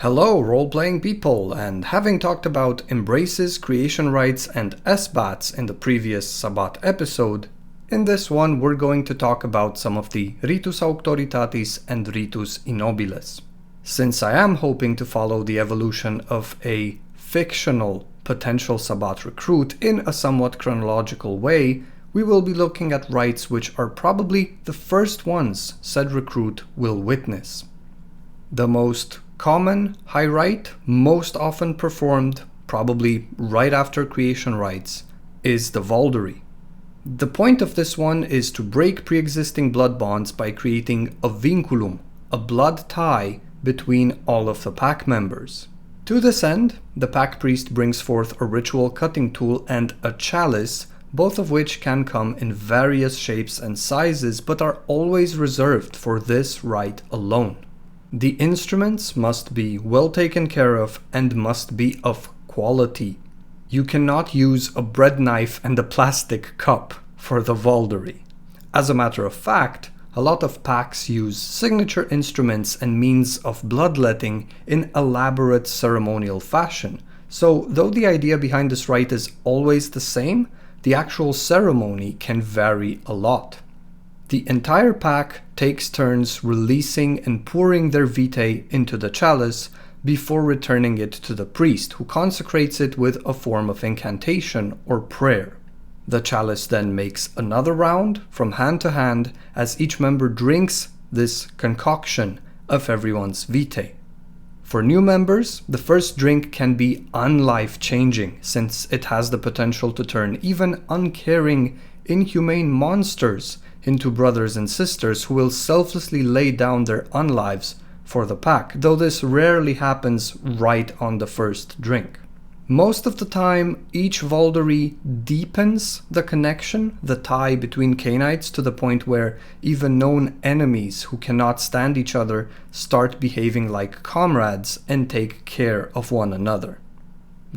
Hello, role-playing people, and having talked about embraces, creation rites, and Sabbats in the previous Sabbat episode, in this one we're going to talk about some of the Ritus Auctoritatis and Ritus Innobiles. Since I am hoping to follow the evolution of a fictional potential Sabbat recruit in a somewhat chronological way, we will be looking at rites which are probably the first ones said recruit will witness. The most common high rite, most often performed, probably right after creation rites, is the Vaulderie. The point of this one is to break pre-existing blood bonds by creating a vinculum, a blood tie between all of the pack members. To this end, the pack priest brings forth a ritual cutting tool and a chalice, both of which can come in various shapes and sizes but are always reserved for this rite alone. The instruments must be well taken care of and must be of quality. You cannot use a bread knife and a plastic cup for the Vaulderie. As a matter of fact, a lot of packs use signature instruments and means of bloodletting in elaborate ceremonial fashion. So, though the idea behind this rite is always the same, the actual ceremony can vary a lot. The entire pack takes turns releasing and pouring their vitae into the chalice before returning it to the priest, who consecrates it with a form of incantation or prayer. The chalice then makes another round from hand to hand as each member drinks this concoction of everyone's vitae. For new members, the first drink can be unlife-changing, since it has the potential to turn even uncaring, inhumane monsters into brothers and sisters who will selflessly lay down their unlives for the pack, though this rarely happens right on the first drink. Most of the time, each Vaulderie deepens the connection, the tie between Cainites, to the point where even known enemies who cannot stand each other start behaving like comrades and take care of one another.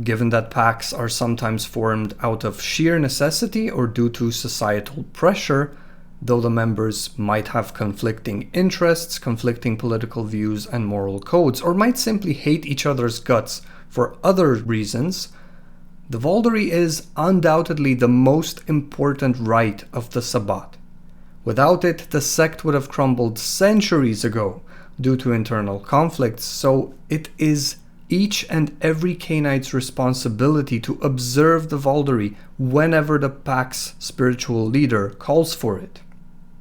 Given that packs are sometimes formed out of sheer necessity or due to societal pressure, though the members might have conflicting interests, conflicting political views and moral codes, or might simply hate each other's guts for other reasons, the Vaulderie is undoubtedly the most important rite of the Sabbat. Without it, the sect would have crumbled centuries ago due to internal conflicts, so it is each and every Cainite's responsibility to observe the Vaulderie whenever the pack's spiritual leader calls for it.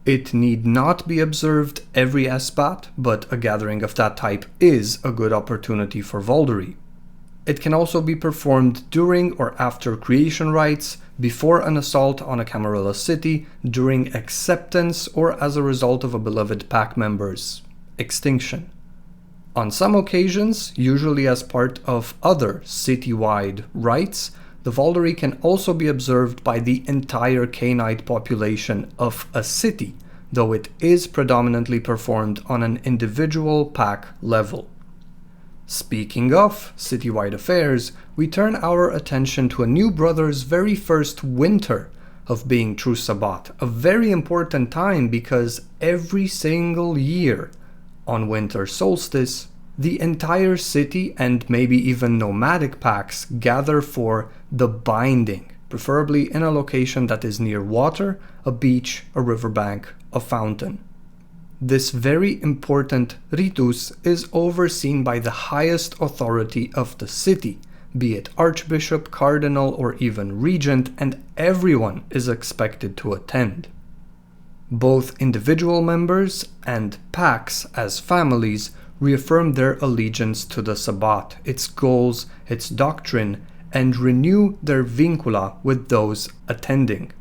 It need not be observed every Sabbat, but a gathering of that type is a good opportunity for Vaulderie. It can also be performed during or after creation rites, before an assault on a Camarilla city, during acceptance, or as a result of a beloved pack member's extinction. On some occasions, usually as part of other citywide rites, the Vaulderie can also be observed by the entire Cainite population of a city, though it is predominantly performed on an individual pack level. Speaking of citywide affairs, we turn our attention to a new brother's very first winter of being true Sabbat, a very important time because every single year, on winter solstice, the entire city and maybe even nomadic packs gather for the binding, preferably in a location that is near water, a beach, a riverbank, a fountain. This very important ritus is overseen by the highest authority of the city, be it archbishop, cardinal, or even regent, and everyone is expected to attend. Both individual members and packs as families reaffirm their allegiance to the Sabbat, its goals, its doctrine, and renew their vincula with those attending.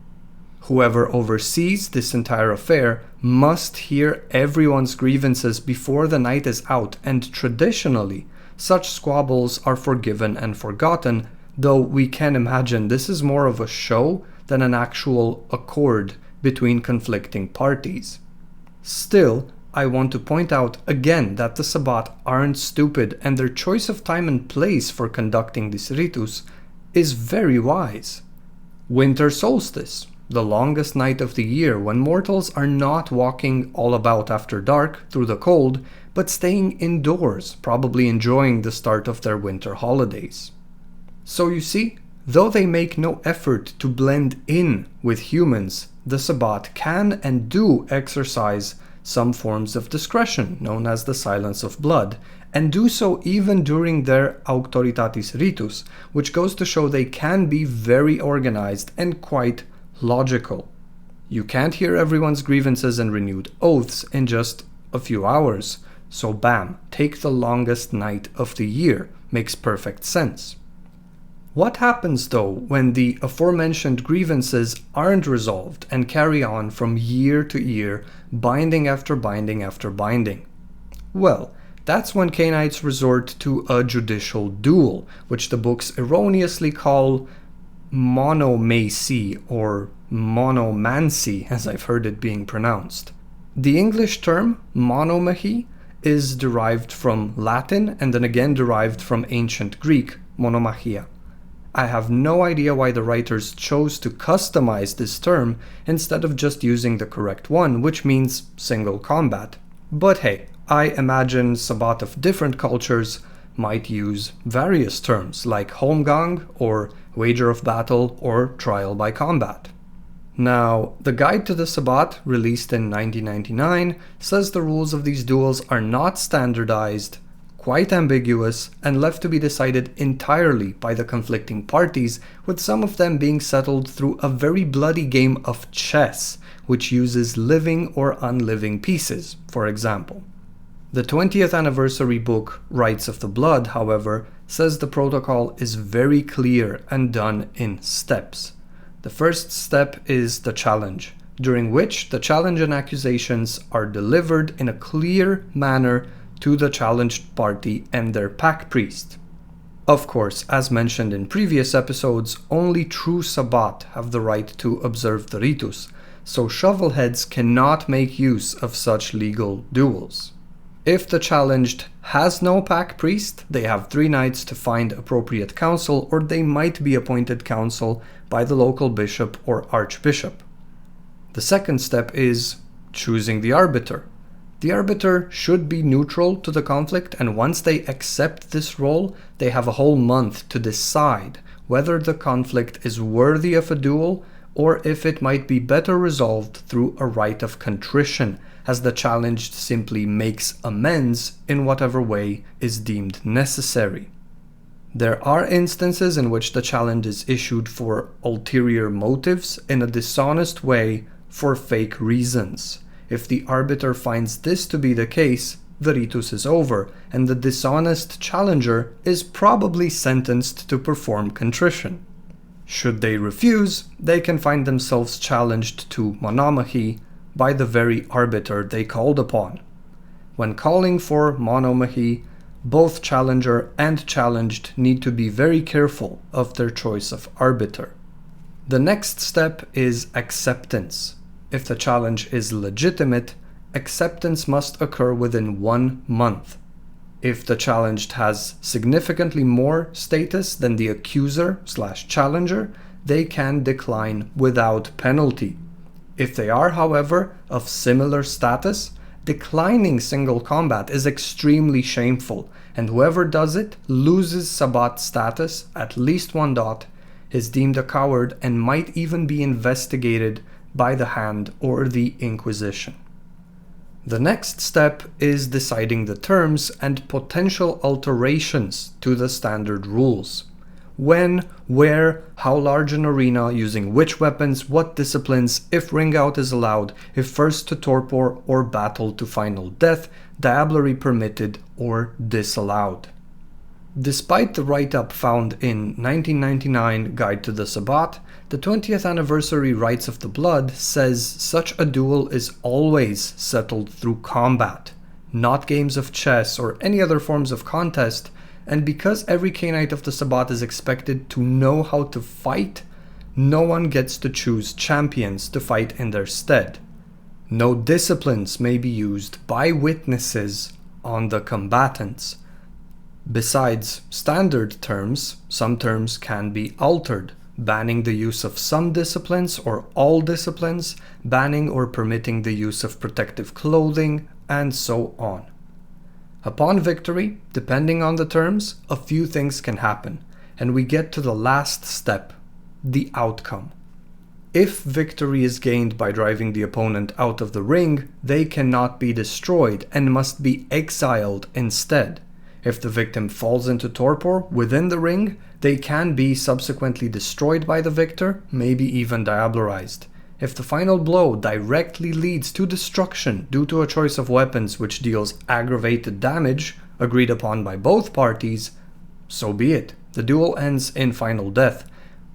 Whoever oversees this entire affair must hear everyone's grievances before the night is out, and traditionally, such squabbles are forgiven and forgotten, though we can imagine this is more of a show than an actual accord between conflicting parties. Still, I want to point out again that the Sabbat aren't stupid, and their choice of time and place for conducting this ritus is very wise. Winter solstice, the longest night of the year, when mortals are not walking all about after dark through the cold, but staying indoors, probably enjoying the start of their winter holidays. So you see, though they make no effort to blend in with humans, the Sabbat can and do exercise some forms of discretion, known as the silence of blood, and do so even during their Auctoritatis ritus, which goes to show they can be very organized and quite logical. You can't hear everyone's grievances and renewed oaths in just a few hours, so bam, take the longest night of the year. Makes perfect sense. What happens though when the aforementioned grievances aren't resolved and carry on from year to year, binding after binding after binding? Well, that's when Cainites resort to a judicial duel, which the books erroneously call monomachy or monomancy, as I've heard it being pronounced. The English term monomachy is derived from Latin and then again derived from ancient Greek, monomachia. I have no idea why the writers chose to customize this term instead of just using the correct one, which means single combat. But hey, I imagine Sabbat of different cultures might use various terms like holmgang or wager of battle or trial by combat. Now, the Guide to the Sabbat, released in 1999, says the rules of these duels are not standardized, quite ambiguous, and left to be decided entirely by the conflicting parties, with some of them being settled through a very bloody game of chess, which uses living or unliving pieces, for example. The 20th anniversary book, Rites of the Blood, however, says the protocol is very clear and done in steps. The first step is the challenge, during which the challenge and accusations are delivered in a clear manner to the challenged party and their pack priest. Of course, as mentioned in previous episodes, only true Sabbat have the right to observe the ritus, so shovelheads cannot make use of such legal duels. If the challenged has no pack priest, they have 3 nights to find appropriate counsel, or they might be appointed counsel by the local bishop or archbishop. The second step is choosing the arbiter. The arbiter should be neutral to the conflict, and once they accept this role, they have a whole month to decide whether the conflict is worthy of a duel or if it might be better resolved through a rite of contrition, as the challenged simply makes amends in whatever way is deemed necessary. There are instances in which the challenge is issued for ulterior motives in a dishonest way for fake reasons. If the arbiter finds this to be the case, the ritus is over, and the dishonest challenger is probably sentenced to perform contrition. Should they refuse, they can find themselves challenged to monomachy by the very arbiter they called upon. When calling for monomachy, both challenger and challenged need to be very careful of their choice of arbiter. The next step is acceptance. If the challenge is legitimate, acceptance must occur within 1 month. If the challenged has significantly more status than the accuser/challenger, they can decline without penalty. If they are, however, of similar status, declining single combat is extremely shameful, and whoever does it loses Sabbat status, at least 1 dot, is deemed a coward, and might even be investigated by the Hand or the Inquisition. The next step is deciding the terms and potential alterations to the standard rules. When, where, how large an arena, using which weapons, what disciplines, if ring out is allowed, if first to torpor or battle to final death, diablerie permitted or disallowed. Despite the write-up found in 1999 Guide to the Sabbat, the 20th anniversary Rites of the Blood says such a duel is always settled through combat, not games of chess or any other forms of contest, and because every Cainite of the Sabbat is expected to know how to fight, no one gets to choose champions to fight in their stead. No disciplines may be used by witnesses on the combatants. Besides standard terms, some terms can be altered. banning the use of some disciplines or all disciplines, banning or permitting the use of protective clothing, and so on. Upon victory, depending on the terms, a few things can happen, and we get to the last step, the outcome. If victory is gained by driving the opponent out of the ring, they cannot be destroyed and must be exiled instead. If the victim falls into torpor within the ring, they can be subsequently destroyed by the victor, maybe even diablerized. If the final blow directly leads to destruction due to a choice of weapons which deals aggravated damage, agreed upon by both parties, so be it. The duel ends in final death.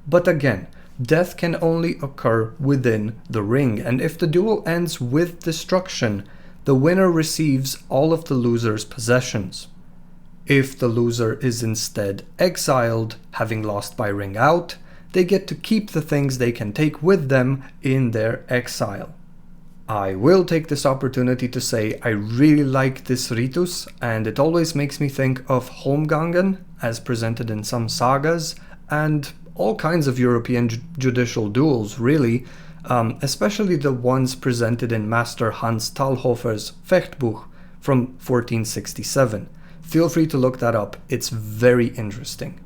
But again, death can only occur within the ring, and if the duel ends with destruction, the winner receives all of the loser's possessions. If the loser is instead exiled, having lost by ring out, they get to keep the things they can take with them in their exile. I will take this opportunity to say I really like this ritus, and it always makes me think of Holmgangen, as presented in some sagas, and all kinds of European judicial duels, really, especially the ones presented in Master Hans Talhofer's Fechtbuch from 1467. Feel free to look that up, it's very interesting.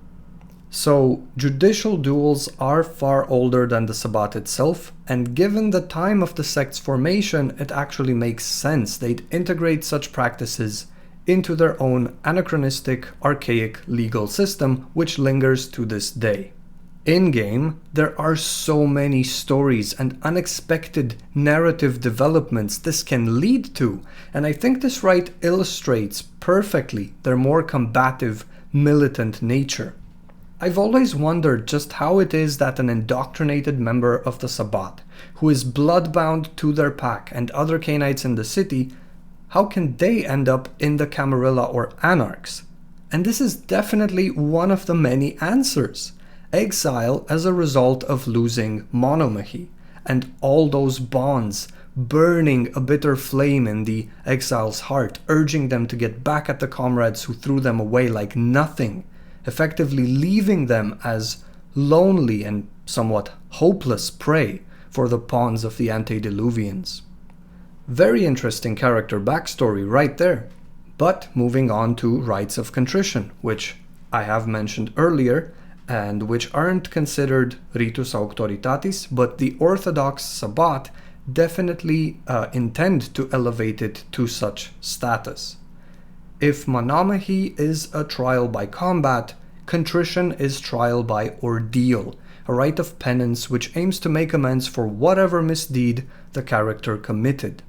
So, judicial duels are far older than the Sabbat itself, and given the time of the sect's formation, it actually makes sense they'd integrate such practices into their own anachronistic, archaic legal system, which lingers to this day. In-game, there are so many stories and unexpected narrative developments this can lead to, and I think this rite illustrates perfectly their more combative, militant nature. I've always wondered just how it is that an indoctrinated member of the Sabbat, who is bloodbound to their pack and other Cainites in the city, how can they end up in the Camarilla or Anarchs? And this is definitely one of the many answers. Exile as a result of losing Monomachy, and all those bonds burning a bitter flame in the exile's heart, urging them to get back at the comrades who threw them away like nothing, effectively leaving them as lonely and somewhat hopeless prey for the pawns of the antediluvians. Very interesting character backstory right there. But moving on to Rites of Contrition, which I have mentioned earlier, and which aren't considered Ritus Auctoritatis, but the Orthodox Sabbat definitely intend to elevate it to such status. If Monomachy is a trial by combat, Contrition is trial by ordeal, a rite of penance which aims to make amends for whatever misdeed the character committed.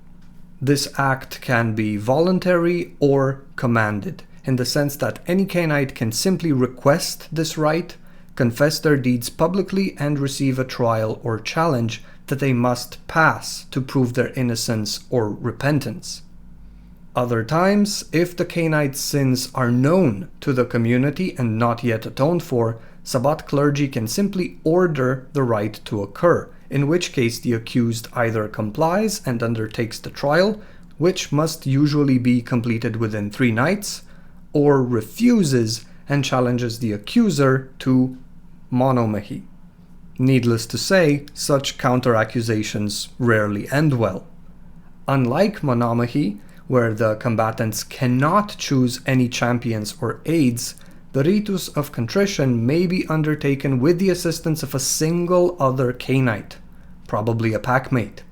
This act can be voluntary or commanded, in the sense that any Cainite can simply request this rite, confess their deeds publicly, and receive a trial or challenge that they must pass to prove their innocence or repentance. Other times, if the Cainite's sins are known to the community and not yet atoned for, Sabbat clergy can simply order the rite to occur, in which case the accused either complies and undertakes the trial, which must usually be completed within 3 nights, or refuses and challenges the accuser to Monomachy. Needless to say, such counter-accusations rarely end well. Unlike Monomachy, where the combatants cannot choose any champions or aides, the Ritus of Contrition may be undertaken with the assistance of a single other Cainite, probably a packmate.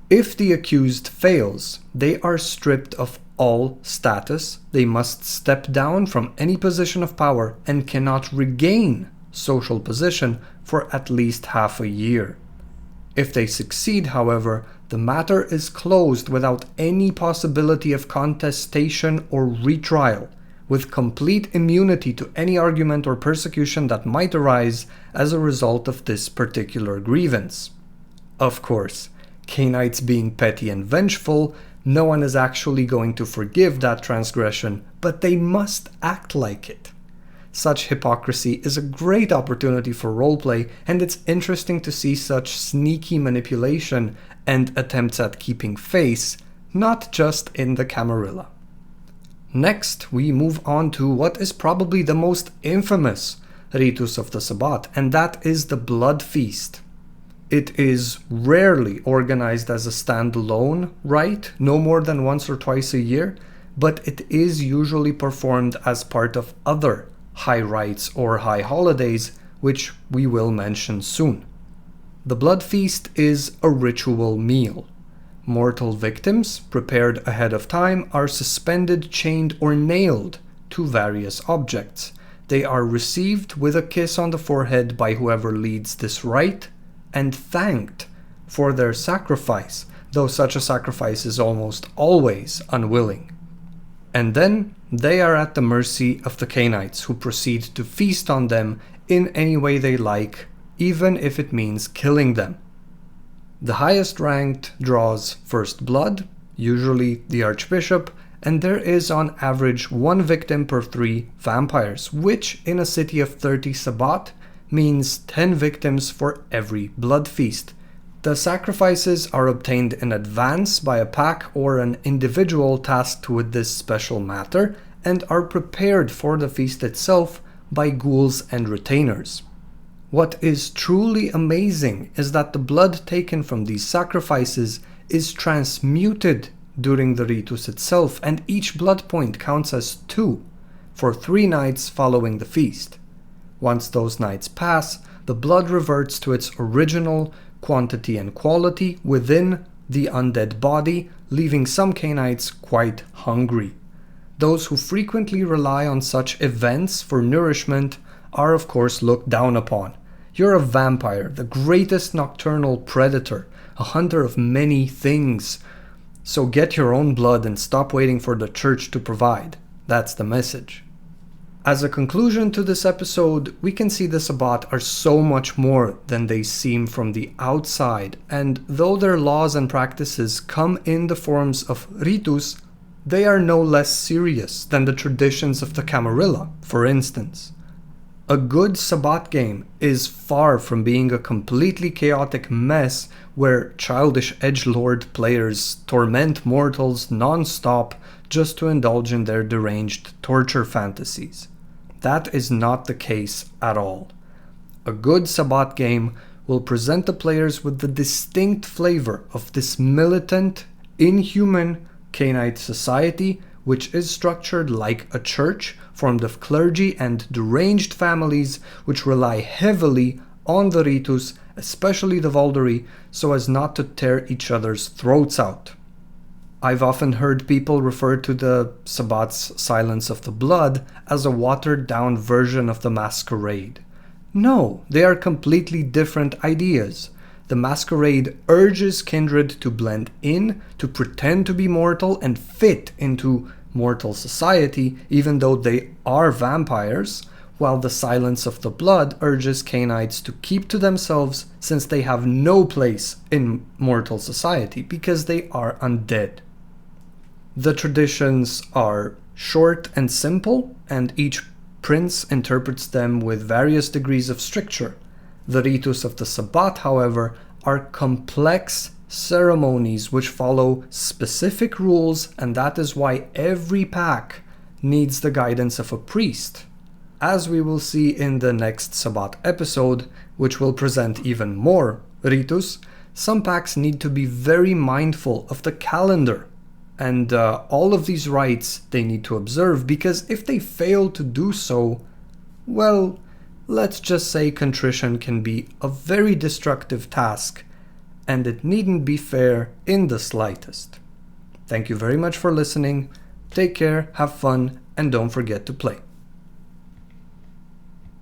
If the accused fails, they are stripped of all status, they must step down from any position of power and cannot regain social position for at least half a year. If they succeed, however, the matter is closed without any possibility of contestation or retrial, with complete immunity to any argument or persecution that might arise as a result of this particular grievance. Of course, Cainites being petty and vengeful, no one is actually going to forgive that transgression, but they must act like it. Such hypocrisy is a great opportunity for roleplay, and it's interesting to see such sneaky manipulation and attempts at keeping face, not just in the Camarilla. Next, we move on to what is probably the most infamous Ritus of the Sabbat, and that is the blood feast. It is rarely organized as a standalone rite, no more than once or twice a year, but it is usually performed as part of other high rites or high holidays, which we will mention soon. The blood feast is a ritual meal. Mortal victims, prepared ahead of time, are suspended, chained, or nailed to various objects. They are received with a kiss on the forehead by whoever leads this rite, and thanked for their sacrifice, though such a sacrifice is almost always unwilling. And then they are at the mercy of the Cainites, who proceed to feast on them in any way they like, even if it means killing them. The highest ranked draws first blood, usually the archbishop, and there is on average 1 victim per 3 vampires, which in a city of 30 Sabbat means 10 victims for every blood feast. The sacrifices are obtained in advance by a pack or an individual tasked with this special matter, and are prepared for the feast itself by ghouls and retainers. What is truly amazing is that the blood taken from these sacrifices is transmuted during the ritus itself, and each blood point counts as 2 for 3 nights following the feast. Once those nights pass, the blood reverts to its original quantity and quality within the undead body, leaving some Cainites quite hungry. Those who frequently rely on such events for nourishment are of course looked down upon. You're a vampire, the greatest nocturnal predator, a hunter of many things. So get your own blood and stop waiting for the church to provide. That's the message. As a conclusion to this episode, we can see the Sabbat are so much more than they seem from the outside, and though their laws and practices come in the forms of ritus, they are no less serious than the traditions of the Camarilla, for instance. A good Sabbat game is far from being a completely chaotic mess where childish edgelord players torment mortals non-stop just to indulge in their deranged torture fantasies. That is not the case at all. A good Sabbat game will present the players with the distinct flavor of this militant, inhuman Cainite society, which is structured like a church, formed of clergy and deranged families which rely heavily on the ritus, especially the Vaulderie, so as not to tear each other's throats out. I've often heard people refer to the Sabbat's Silence of the Blood as a watered-down version of the Masquerade. No, they are completely different ideas. The Masquerade urges kindred to blend in, to pretend to be mortal and fit into mortal society, even though they are vampires, while the Silence of the Blood urges Cainites to keep to themselves since they have no place in mortal society because they are undead. The traditions are short and simple, and each prince interprets them with various degrees of stricture. The ritus of the Sabbat, however, are complex ceremonies which follow specific rules, and that is why every pack needs the guidance of a priest. As we will see in the next Sabbat episode, which will present even more ritus, some packs need to be very mindful of the calendar and all of these rites they need to observe, because if they fail to do so, well, let's just say contrition can be a very destructive task, and it needn't be fair in the slightest. Thank you very much for listening. Take care, have fun, and don't forget to play.